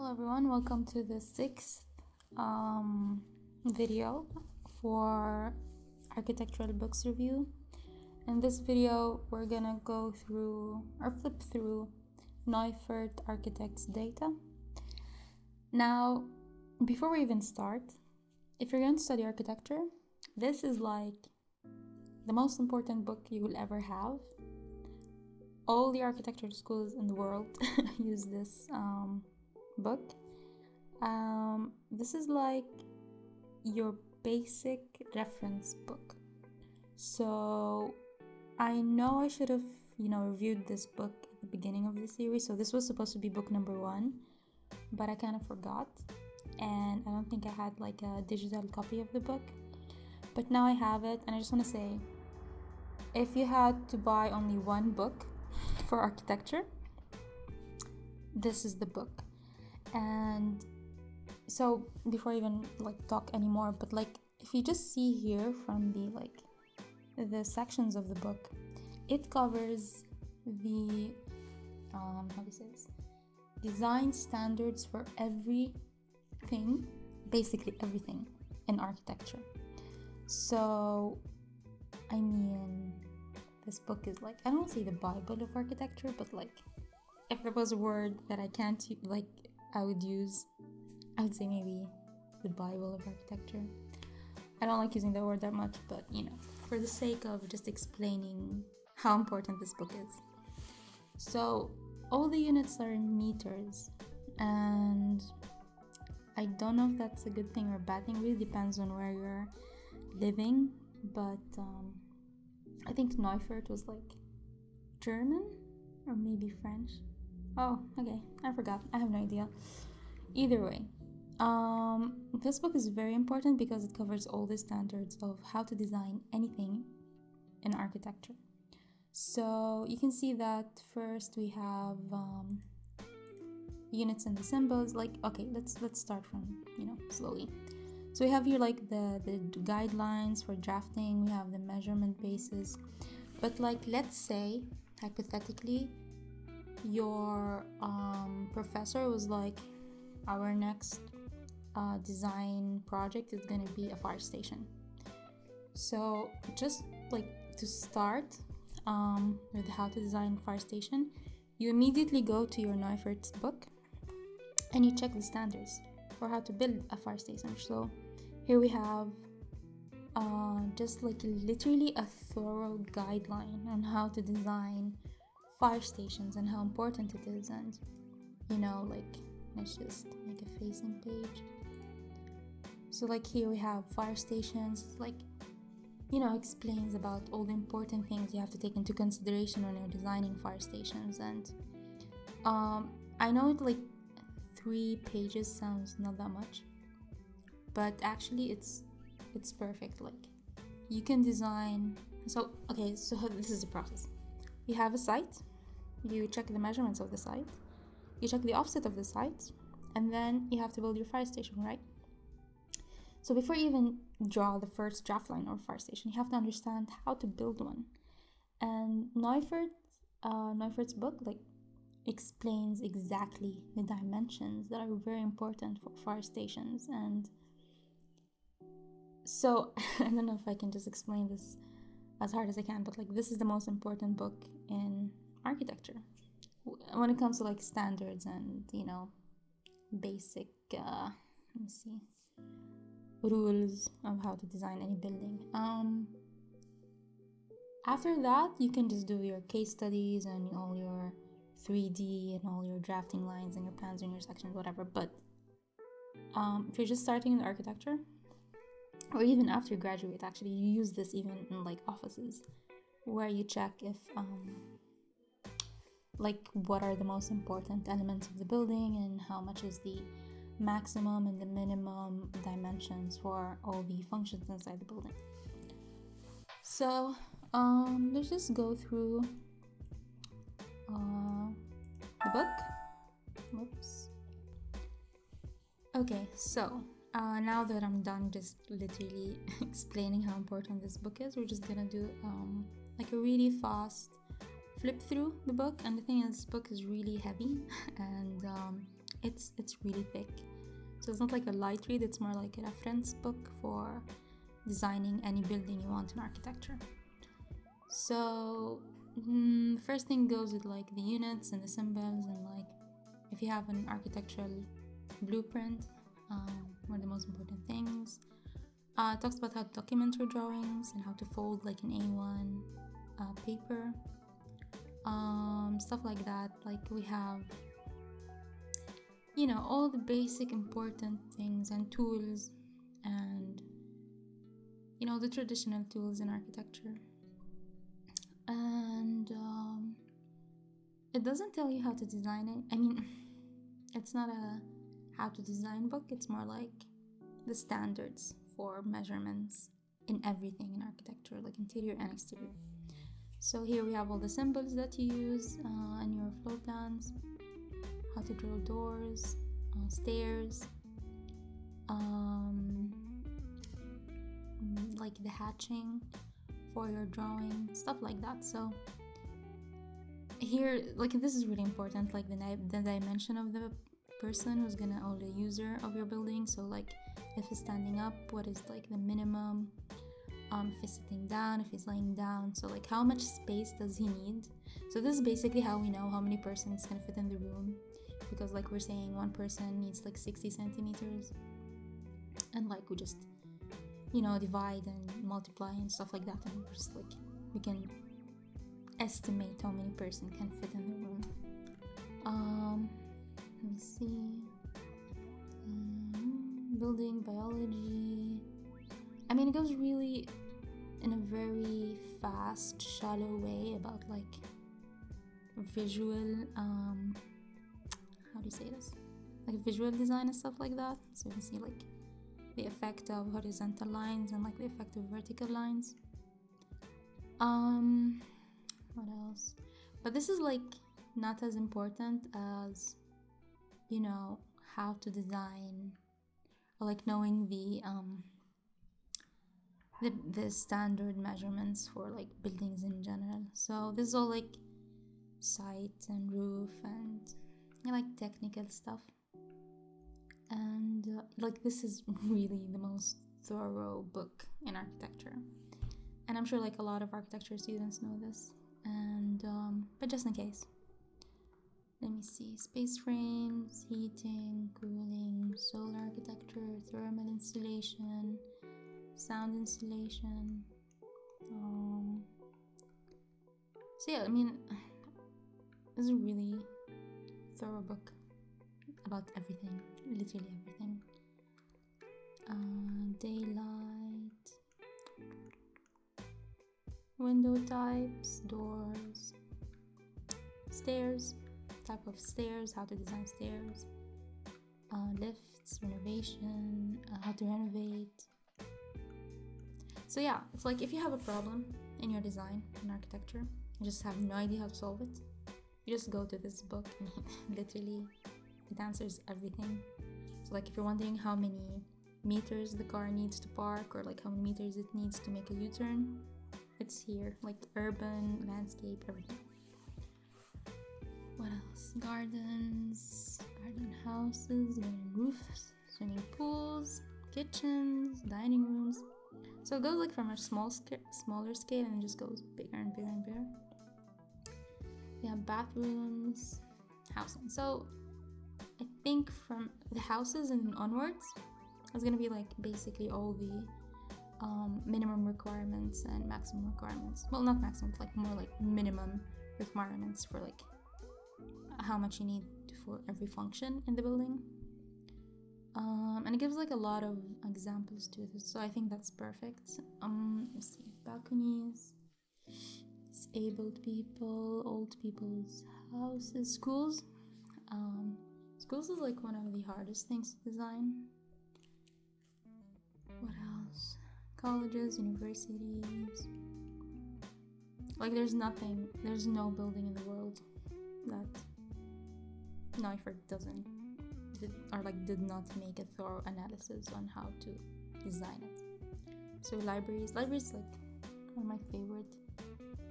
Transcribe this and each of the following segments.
Hello everyone, welcome to the sixth video for architectural books review. In this video we're gonna go through or flip through Neufert Architect's data. Now, before we even start, if you're going to study architecture, this is like the most important book you will ever have. All the architecture schools in the world use this book. This is like your basic reference book. So I know I should have, reviewed this book at the beginning of the series. So this was supposed to be book number 1, but I kind of forgot. And I don't think I had like a digital copy of the book. But now I have it, and I just want to say, if you had to buy only one book for architecture, this is the book. And so before I even talk anymore, but if you just see here from the sections of the book, it covers the design standards for everything, basically everything in architecture. So I mean, this book is I don't say the Bible of architecture, but if there was a word that I can't I would use, I would say maybe the Bible of architecture. I don't like using that word that much, but for the sake of just explaining how important this book is. So all the units are in meters, and I don't know if that's a good thing or a bad thing. It really depends on where you're living, but I think Neufert was German or maybe French. Oh, okay, I forgot. I have no idea. Either way, this book is very important because it covers all the standards of how to design anything in architecture. So you can see that first we have units and the symbols. Okay, let's start from slowly. So we have here the guidelines for drafting. We have the measurement basis. But let's say hypothetically your professor was our next design project is gonna be a fire station. So just to start with how to design fire station, you immediately go to your Neufert's book and you check the standards for how to build a fire station. So here we have just literally a thorough guideline on how to design fire stations and how important it is. And let's just make a facing page. So here we have fire stations, explains about all the important things you have to take into consideration when you're designing fire stations. And I know 3 pages sounds not that much, but actually it's perfect. You can design. So this is the process. You have a site, you check the measurements of the site, you check the offset of the site, and then you have to build your fire station, right? So before you even draw the first draft line of a fire station, you have to understand how to build one. And Neufert's book explains exactly the dimensions that are very important for fire stations. And so I don't know if I can just explain this as hard as I can, but this is the most important book in architecture when it comes to standards and basic rules of how to design any building. After that, you can just do your case studies and all your 3D and all your drafting lines and your plans and your sections, whatever. But if you're just starting in architecture, or even after you graduate, actually, you use this even in offices, where you check if what are the most important elements of the building and how much is the maximum and the minimum dimensions for all the functions inside the building. So let's just go through the book. Whoops. Okay, so now that I'm done just literally explaining how important this book is, we're just gonna do a really fast flip through the book. And the thing is, this book is really heavy, and it's really thick. So it's not like a light read, it's more like a reference book for designing any building you want in architecture. So first thing goes with like the units and the symbols, and like if you have an architectural blueprint, one of the most important things. It talks about how to document your drawings and how to fold like an A1 paper, stuff like that. Like we have, you know, all the basic important things and tools, and you know, the traditional tools in architecture. And it doesn't tell you how to design it. I mean, it's not a how to design book, it's more like the standards for measurements in everything in architecture, like interior and exterior. So here we have all the symbols that you use in your floor plans, how to drill doors, stairs, like the hatching for your drawing, stuff like that. So here, like, this is really important, like the dimension of the person who's gonna, or the user of your building. So like if he's standing up, what is like the minimum, if he's sitting down, if he's laying down, so like how much space does he need. So this is basically how we know how many persons can fit in the room, because like we're saying one person needs like 60 centimeters, and like we just, you know, divide and multiply and stuff like that, and just like we can estimate how many person can fit in the room. Let me see. Building biology. I mean, it goes really in a very fast, shallow way about like visual, how do you say this? Like visual design and stuff like that. So you can see like the effect of horizontal lines and like the effect of vertical lines. What else? But this is like not as important as, you know, how to design, or like knowing the standard measurements for like buildings in general. So this is all like site and roof and, you know, like technical stuff. And like this is really the most thorough book in architecture, and I'm sure like a lot of architecture students know this. And but just in case, let me see: space frames, heating, cooling, solar architecture, thermal insulation, sound insulation. So yeah, I mean, this is a really thorough book about everything, literally everything. Daylight, window types, doors, stairs, type of stairs, how to design stairs, lifts, renovation, how to renovate. So yeah, it's like if you have a problem in your design in architecture, you just have no idea how to solve it, you just go to this book and literally it answers everything. So like if you're wondering how many meters the car needs to park, or like how many meters it needs to make a U-turn, it's here. Like urban, landscape, everything. What else? Gardens, garden houses, garden roofs, swimming pools, kitchens, dining rooms. So it goes like from a smaller scale and it just goes bigger and bigger and bigger. Yeah, bathrooms, housing. So I think from the houses and onwards, it's gonna be like basically all the minimum requirements and maximum requirements. Well, not maximum, like more like minimum requirements for like how much you need for every function in the building. And it gives like a lot of examples to this, so I think that's perfect. Let's see: balconies, disabled people, old people's houses, schools. Schools is like one of the hardest things to design. What else? Colleges, universities. Like there's no building in the world that Neufert did not make a thorough analysis on how to design it. So libraries like one of my favorite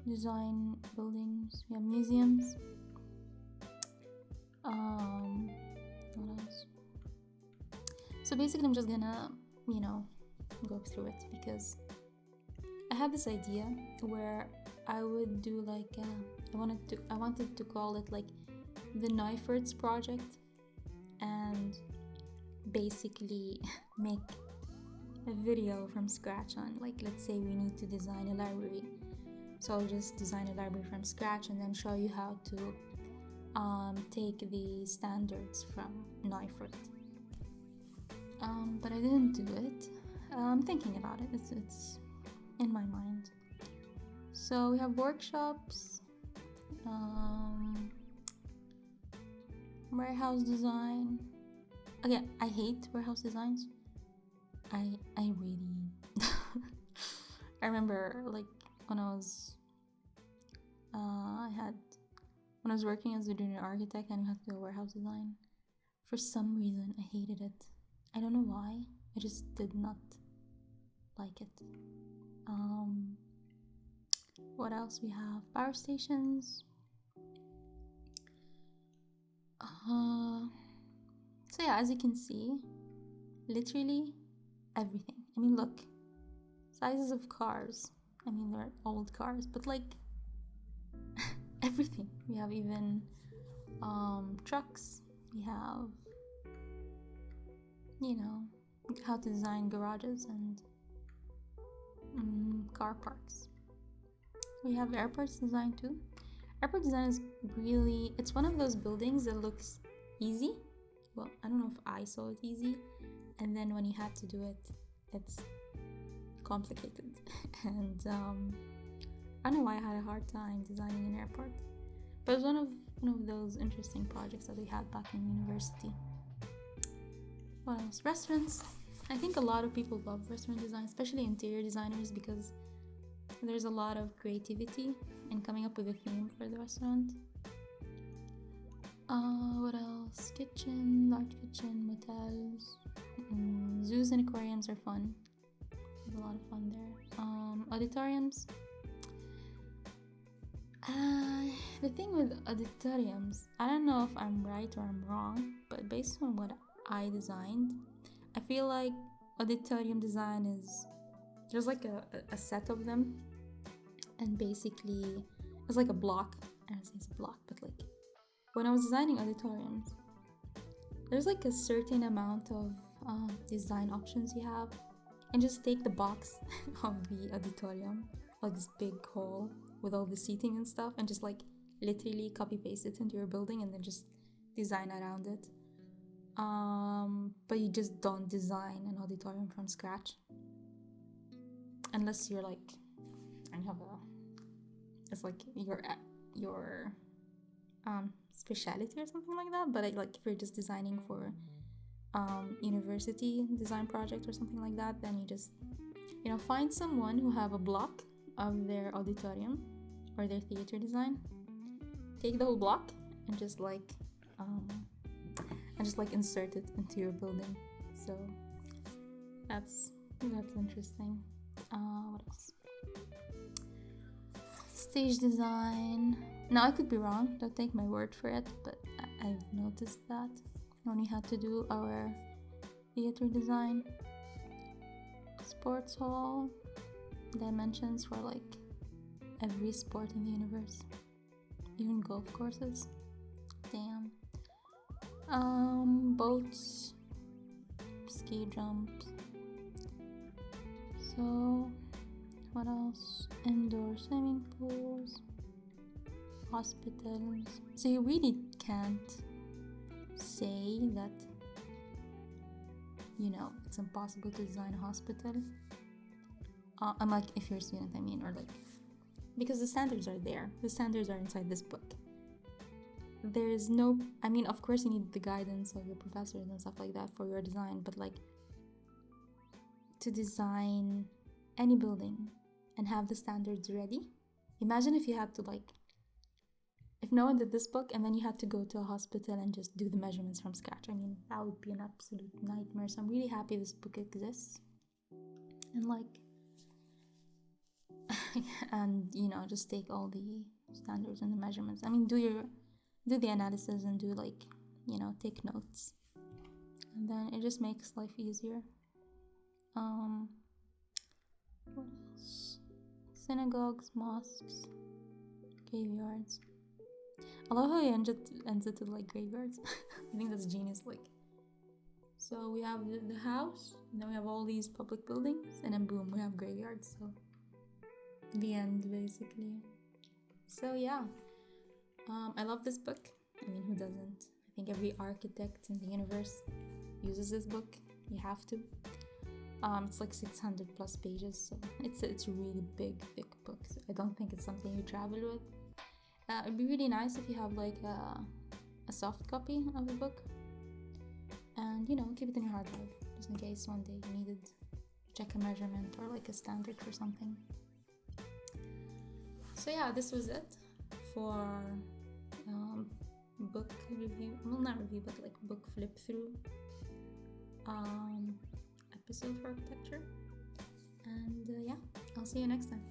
design buildings. We have museums, What else? So basically I'm just gonna, go through it because I had this idea where I would do like I wanted to call it like the Neufert's project, and basically make a video from scratch on, like, let's say we need to design a library, so I'll just design a library from scratch and then show you how to take the standards from Neufert. But I didn't do it. I'm thinking about it. It's in my mind. So we have workshops, warehouse design. Again, I hate warehouse designs. I really I remember like when I was working as a junior architect and we had to do a warehouse design. For some reason I hated it. I don't know why. I just did not like it. What else we have? Power stations. So yeah, as you can see, literally everything. I mean, look, sizes of cars. I mean, they're old cars, but like everything. We have even trucks. We have, how to design garages and car parks. We have airports design too. Airport design is really, it's one of those buildings that looks easy. Well, I don't know if I saw it easy, and then when you had to do it, it's complicated. And I don't know why I had a hard time designing an airport, but it was one of those interesting projects that we had back in university. What else? Restaurants. I think a lot of people love restaurant design, especially interior designers, because there's a lot of creativity in coming up with a theme for the restaurant. What else? Kitchen, large kitchen, motels. Zoos and aquariums are fun. There's a lot of fun there. Auditoriums. The thing with auditoriums, I don't know if I'm right or I'm wrong, but based on what I designed, I feel like auditorium design is, there's like a set of them, and basically it's like a block. I don't say it's a block, but like when I was designing auditoriums, there's like a certain amount of design options you have, and just take the box of the auditorium, like this big hall with all the seating and stuff, and just like literally copy paste it into your building and then just design around it. But you just don't design an auditorium from scratch unless you're like, it's like your speciality or something like that. But like if you're just designing for university design project or something like that, then you just find someone who have a block of their auditorium or their theater design, take the whole block and just insert it into your building. So that's interesting. What else? Stage design. Now I could be wrong, don't take my word for it, but I've noticed that when we had to do our theater design. Sports hall, dimensions for like every sport in the universe, even golf courses. Damn. Boats, ski jumps. So what else? Indoor swimming pools, hospitals. So you really can't say that it's impossible to design a hospital. I'm like, if you're a student, or like, because the standards are there. The standards are inside this book. There's no, of course you need the guidance of your professors and stuff like that for your design, but like to design any building and have the standards ready. Imagine if you had to if no one did this book and then you had to go to a hospital and just do the measurements from scratch. That would be an absolute nightmare. So I'm really happy this book exists. And and just take all the standards and the measurements. Do the analysis and do take notes and then it just makes life easier. What else? Synagogues, mosques, graveyards. I love how he ends it with like graveyards. I think that's genius. Like, so we have the house, and then we have all these public buildings, and then boom, we have graveyards. So the end, basically. So yeah, I love this book. I mean, who doesn't? I think every architect in the universe uses this book. You have to. It's like 600 plus pages, so it's a really big book. So I don't think it's something you travel with. It'd be really nice if you have like a soft copy of the book, and keep it in your hard drive just in case one day you needed to check a measurement or like a standard for something. So yeah, this was it for book review. Well, not review, but like book flip through episode for architecture. And yeah, I'll see you next time.